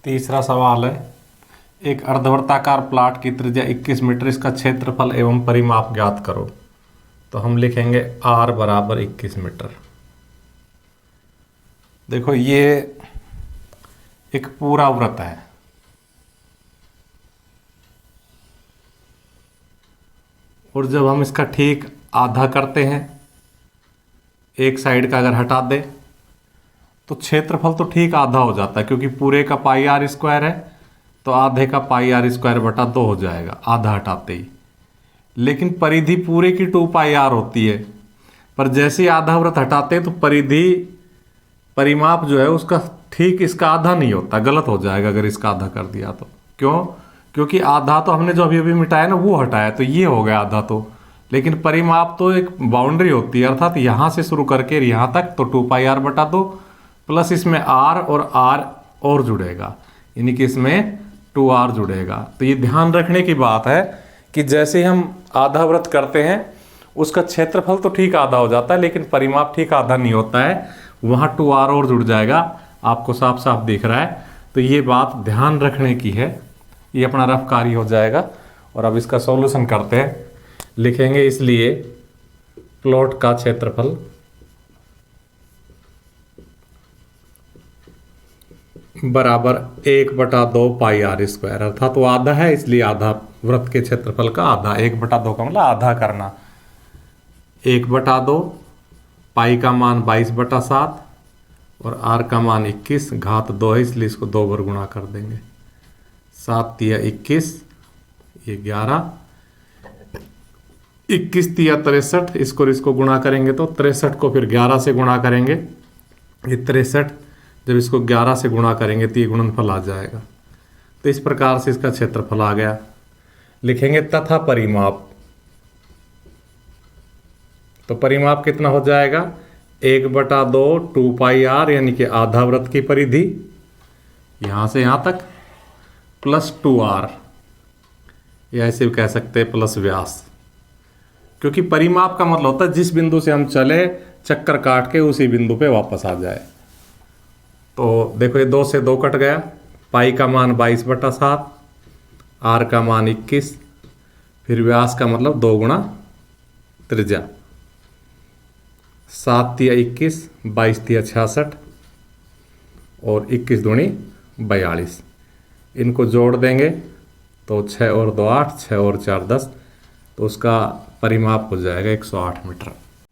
तीसरा सवाल है, एक अर्धवृत्ताकार प्लाट की त्रिज्या 21 मीटर, इसका क्षेत्रफल एवं परिमाप ज्ञात करो। तो हम लिखेंगे R बराबर 21 मीटर। देखो ये एक पूरा वृत्त है, और जब हम इसका ठीक आधा करते हैं, एक साइड का अगर हटा दे तो क्षेत्रफल तो ठीक आधा हो जाता है, क्योंकि पूरे का पाई आर स्क्वायर है तो आधे का पाई आर स्क्वायर बटा 2 हो जाएगा आधा हटाते ही। लेकिन परिधि पूरे की 2 पाई आर होती है, पर जैसे ही आधा वृत्त हटाते हैं तो परिधि परिमाप जो है उसका ठीक इसका आधा नहीं होता, गलत हो जाएगा अगर इसका आधा कर दिया तो। क्यों? क्योंकि आधा तो हमने जो अभी अभी मिटाया ना वो हटाया, तो ये हो गया आधा तो। लेकिन परिमाप तो एक बाउंड्री होती है, अर्थात यहाँ से शुरू करके यहाँ तक, तो 2 पाई आर बटा 2 प्लस इसमें आर और जुड़ेगा, यानी कि इसमें 2r जुड़ेगा। तो ये ध्यान रखने की बात है कि जैसे हम आधा वृत्त करते हैं उसका क्षेत्रफल तो ठीक आधा हो जाता है, लेकिन परिमाप ठीक आधा नहीं होता है, वहाँ 2r और जुड़ जाएगा, आपको साफ साफ दिख रहा है। तो ये बात ध्यान रखने की है, ये अपना रफ कार्य हो जाएगा। और अब इसका सॉल्यूशन करते हैं, लिखेंगे इसलिए प्लॉट का क्षेत्रफल बराबर 1/2 पाई आर स्क्वायर, अर्थात वो आधा है इसलिए आधा, वृत्त के क्षेत्रफल का आधा, 1/2 का मतलब आधा करना। 1/2 पाई का मान 22/7 और आर का मान 21, घात 2 है इसलिए इसको 2 बार गुणा कर देंगे। 7 तिया 21, ये 11, 21 तिया 63, इसको गुणा करेंगे तो 63 को फिर 11 से गुणा करेंगे, ये 63, जब इसको 11 से गुणा करेंगे तो ये गुणनफल आ जाएगा। तो इस प्रकार से इसका क्षेत्रफल आ गया। लिखेंगे तथा परिमाप, तो परिमाप कितना हो जाएगा, 1/2 2 पाई आर, यानी कि आधा वृत्त की परिधि यहां से यहां तक, प्लस 2r, या ऐसे भी कह सकते हैं प्लस व्यास, क्योंकि परिमाप का मतलब होता है जिस बिंदु से हम चले चक्कर काट के उसी बिंदु पे वापस आ जाए। तो देखो ये 2 से 2 कट गया, पाई का मान 22/7, आर का मान 21, फिर व्यास का मतलब 2 गुणा त्रिज्या, 7 तिया 21, 22 तिया 66 और 21 दूनी 42, इनको जोड़ देंगे तो 6 और 2 8, 6 और 4 10, तो उसका परिमाप हो जाएगा 108 मीटर।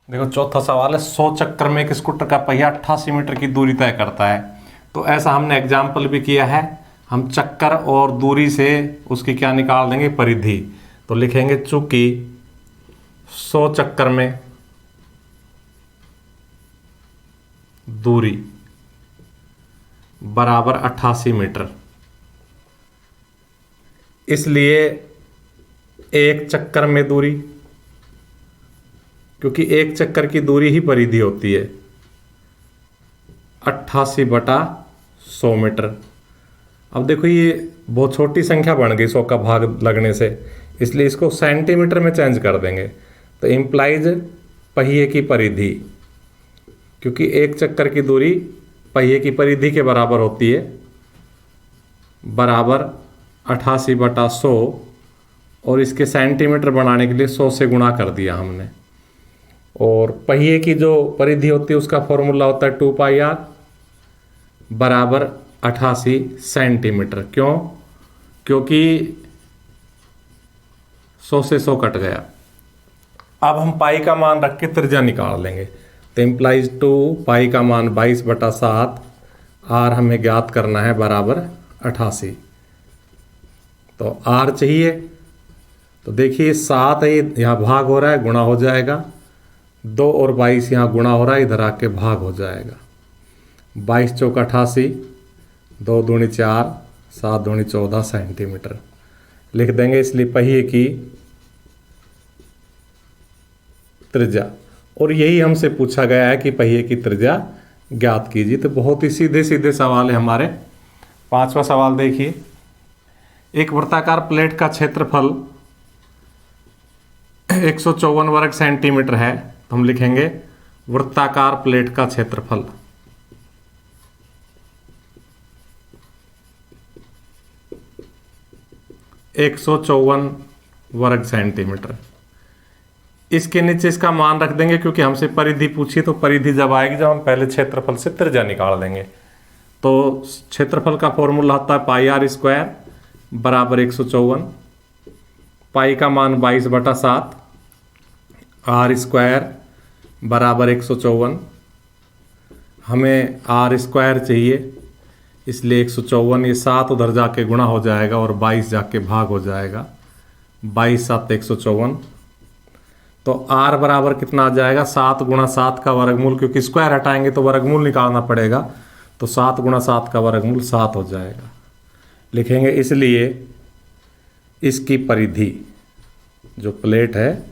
देखो चौथा सवाल है, 100 चक्कर में एक स्कूटर का पहिया 88 मीटर की दूरी तय करता है। तो ऐसा हमने एग्जाम्पल भी किया है, हम चक्कर और दूरी से उसकी क्या निकाल देंगे, परिधि। तो लिखेंगे चूंकि 100 चक्कर में दूरी बराबर 88 मीटर, इसलिए एक चक्कर में दूरी, क्योंकि एक चक्कर की दूरी ही परिधि होती है, 88/100 मीटर। अब देखो ये बहुत छोटी संख्या बन गई 100 का भाग लगने से, इसलिए इसको सेंटीमीटर में चेंज कर देंगे। तो इम्प्लाइज पहिए की परिधि, क्योंकि एक चक्कर की दूरी पहिए की परिधि के बराबर होती है, बराबर 88/100, और इसके सेंटीमीटर बनाने के लिए 100 से गुणा कर दिया हमने। और पहिए की जो परिधि होती है उसका फॉर्मूला होता है 2 पाई आर बराबर 88 सेंटीमीटर। क्यों? क्योंकि 100 से 100 कट गया। अब हम पाई का मान रख के त्रिज्या निकाल लेंगे, तो इम्प्लाइज 2 पाई का मान 22/7, आर हमें ज्ञात करना है बराबर 88। तो आर चाहिए, तो देखिए 7 है यहाँ भाग हो रहा है, गुणा हो जाएगा, 2 और 22 यहाँ गुणा हो रहा है, इधर आके भाग हो जाएगा। 22 चौक 88, 2 दूनी 4, 7 दूनी 14 सेंटीमीटर लिख देंगे। इसलिए पहिए की त्रिज्या, और यही हमसे पूछा गया है कि पहिए की त्रिज्या ज्ञात कीजिए। तो बहुत ही सीधे सीधे सवाल है हमारे। 5वां सवाल देखिए, एक वृत्ताकार प्लेट का क्षेत्रफल 154 वर्ग सेंटीमीटर है। तो हम लिखेंगे वृत्ताकार प्लेट का क्षेत्रफल 154 वर्ग सेंटीमीटर। इसके नीचे इसका मान रख देंगे, क्योंकि हमसे परिधि पूछी, तो परिधि जब आएगी जब हम पहले क्षेत्रफल से त्रिज्या निकाल देंगे। तो क्षेत्रफल का फॉर्मूला होता है पाई आर स्क्वायर बराबर 154, पाई का मान 22/7, आर स्क्वायर बराबर 154। हमें आर स्क्वायर चाहिए, इसलिए 154, ये 7 उधर जाके गुणा हो जाएगा और 22 जाके भाग हो जाएगा। 22 7 154। तो आर बराबर कितना आ जाएगा, 7 गुणा 7 का वर्गमूल, क्योंकि स्क्वायर हटाएंगे तो वर्गमूल निकालना पड़ेगा, तो 7 गुणा 7 का वर्गमूल 7 हो जाएगा। लिखेंगे, इसलिए इसकी परिधि, जो प्लेट है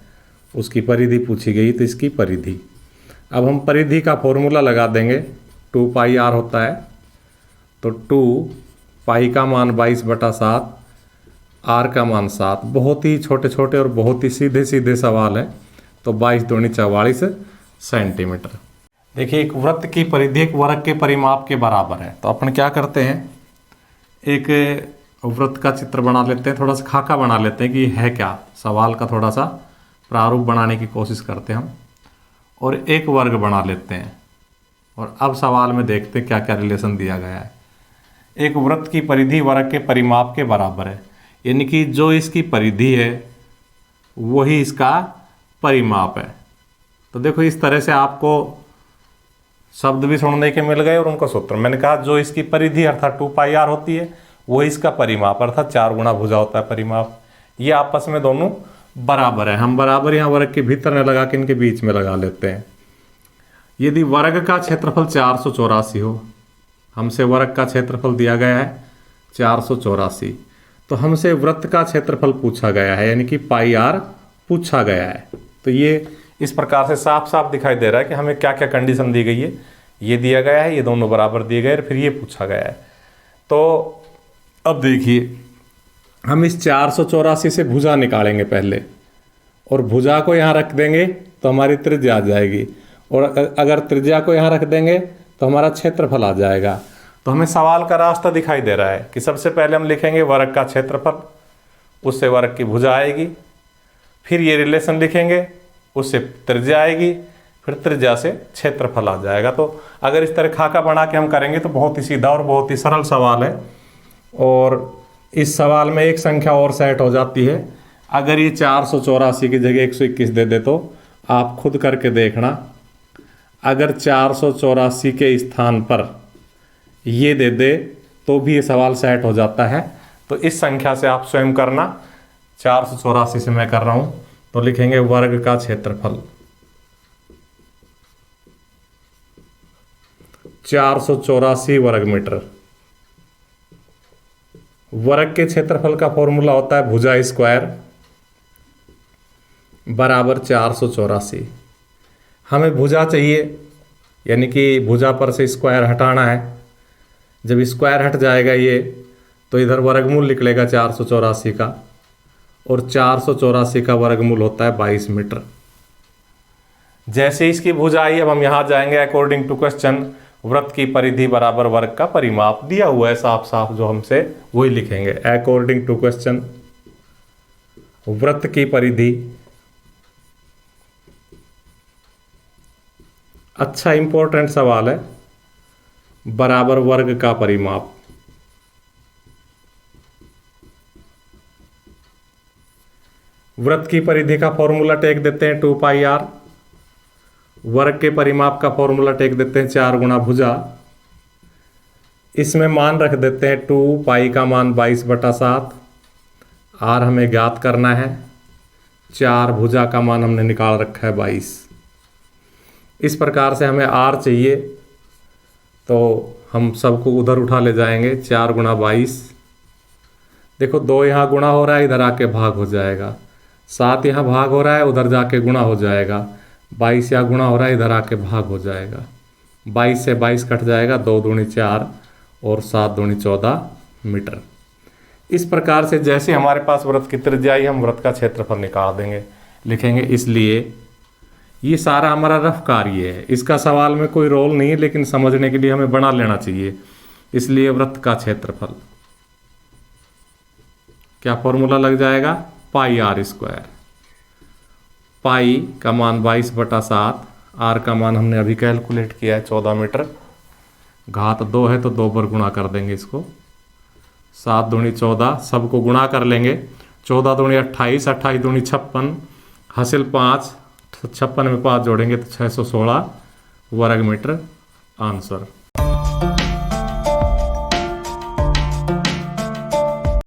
उसकी परिधि पूछी गई, तो इसकी परिधि। अब हम परिधि का फॉर्मूला लगा देंगे, 2 पाई आर होता है, तो 2 पाई का मान 22/7, आर का मान 7। बहुत ही छोटे छोटे और बहुत ही सीधे सीधे सवाल है। तो 22 दूनी 44 सेंटीमीटर। देखिए, एक वृत्त की परिधि एक वर्ग के परिमाप के बराबर है। तो अपन क्या करते हैं, एक वृत्त का चित्र बना लेते हैं, थोड़ा सा खाका बना लेते हैं कि है क्या, सवाल का थोड़ा सा प्रारूप बनाने की कोशिश करते हैं हम, और एक वर्ग बना लेते हैं। और अब सवाल में देखते हैं क्या क्या रिलेशन दिया गया है। एक वृत्त की परिधि वर्ग के परिमाप के बराबर है, यानी कि जो इसकी परिधि है वही इसका परिमाप है। तो देखो, इस तरह से आपको शब्द भी सुनने के मिल गए और उनका सूत्र। मैंने कहा जो इसकी परिधि अर्थात 2 पाई आर होती है, वो इसका परिमाप अर्थात 4 गुना भुजा होता है परिमाप। ये आपस में दोनों बराबर है। हम बराबर यहाँ वर्ग के भीतर में लगा के इनके बीच में लगा लेते हैं। यदि वर्ग का क्षेत्रफल 484 हो, हमसे वर्ग का क्षेत्रफल दिया गया है 484, तो हमसे वृत्त का क्षेत्रफल पूछा गया है, यानी कि पाई आर पूछा गया है। तो ये इस प्रकार से साफ साफ दिखाई दे रहा है कि हमें क्या क्या कंडीशन दी गई है। ये दिया गया है, ये दोनों बराबर दिए गए, फिर ये पूछा गया है। तो अब देखिए, हम इस 484 से भुजा निकालेंगे पहले, और भुजा को यहाँ रख देंगे तो हमारी त्रिज्या आ जाएगी, और अगर त्रिज्या को यहाँ रख देंगे तो हमारा क्षेत्रफल आ जाएगा। तो हमें सवाल का रास्ता दिखाई दे रहा है कि सबसे पहले हम लिखेंगे वर्ग का क्षेत्रफल, उससे वर्ग की भुजा आएगी, फिर ये रिलेशन लिखेंगे, उससे त्रिज्या आएगी, फिर त्रिज्या से क्षेत्रफल आ जाएगा। तो अगर इस तरह खाका बना के हम करेंगे तो बहुत ही सीधा और बहुत ही सरल सवाल है। और इस सवाल में एक संख्या और सेट हो जाती है। अगर ये 484 की जगह 121 दे दे तो आप खुद करके देखना, अगर 484 के स्थान पर ये दे दे तो भी ये सवाल सेट हो जाता है। तो इस संख्या से आप स्वयं करना। 484 से मैं कर रहा हूं, तो लिखेंगे वर्ग का क्षेत्रफल 484 वर्ग मीटर। वर्ग के क्षेत्रफल का फॉर्मूला होता है भुजा स्क्वायर बराबर 484। हमें भुजा चाहिए, यानी कि भुजा पर से स्क्वायर हटाना है। जब स्क्वायर हट जाएगा ये, तो इधर वर्गमूल निकलेगा 484 का, और 484 का वर्गमूल होता है 22 मीटर। जैसे इसकी भुजा आई, अब हम यहाँ जाएंगे अकॉर्डिंग टू क्वेश्चन, वृत्त की परिधि बराबर वर्ग का परिमाप दिया हुआ है साफ साफ, जो हमसे वही लिखेंगे। अकॉर्डिंग टू क्वेश्चन, वृत्त की परिधि, अच्छा इंपॉर्टेंट सवाल है, बराबर वर्ग का परिमाप। वृत्त की परिधि का फॉर्मूला टेक देते हैं 2 पाई आर, वर्ग के परिमाप का फॉर्मूला टेक देते हैं 4 गुना भुजा। इसमें मान रख देते हैं 2 पाई का मान 22/7, आर हमें ज्ञात करना है, 4 भुजा का मान हमने निकाल रखा है 22। इस प्रकार से हमें आर चाहिए, तो हम सबको उधर उठा ले जाएंगे। 4 गुना 22, देखो 2 यहाँ गुणा हो रहा है, इधर आके भाग हो जाएगा। 7 यहाँ भाग हो रहा है, उधर जाके गुणा हो जाएगा। 22 यहाँ गुणा हो रहा है, इधर आके भाग हो जाएगा। 22 से 22 कट जाएगा, 2 दूनी 4 और 7 दूनी 14 मीटर। इस प्रकार से जैसे हमारे पास वृत्त की त्रिज्या आई, हम वृत्त का क्षेत्रफल निकाल देंगे। लिखेंगे, इसलिए ये सारा हमारा रफ कार्य है, इसका सवाल में कोई रोल नहीं है, लेकिन समझने के लिए हमें बना लेना चाहिए। इसलिए वृत्त का क्षेत्रफल क्या फॉर्मूला लग जाएगा, पाई आर स्क्वायर। पाई का मान 22/7, आर का मान हमने अभी कैलकुलेट किया है 14 मीटर, घात 2 है तो 2 पर गुणा कर देंगे इसको। 7 दूनी 14, सबको गुणा कर लेंगे। 14 दूनी 28, 28 दूनी 56, हासिल 5, 56 में 5 जोड़ेंगे तो 616 वर्ग मीटर आंसर।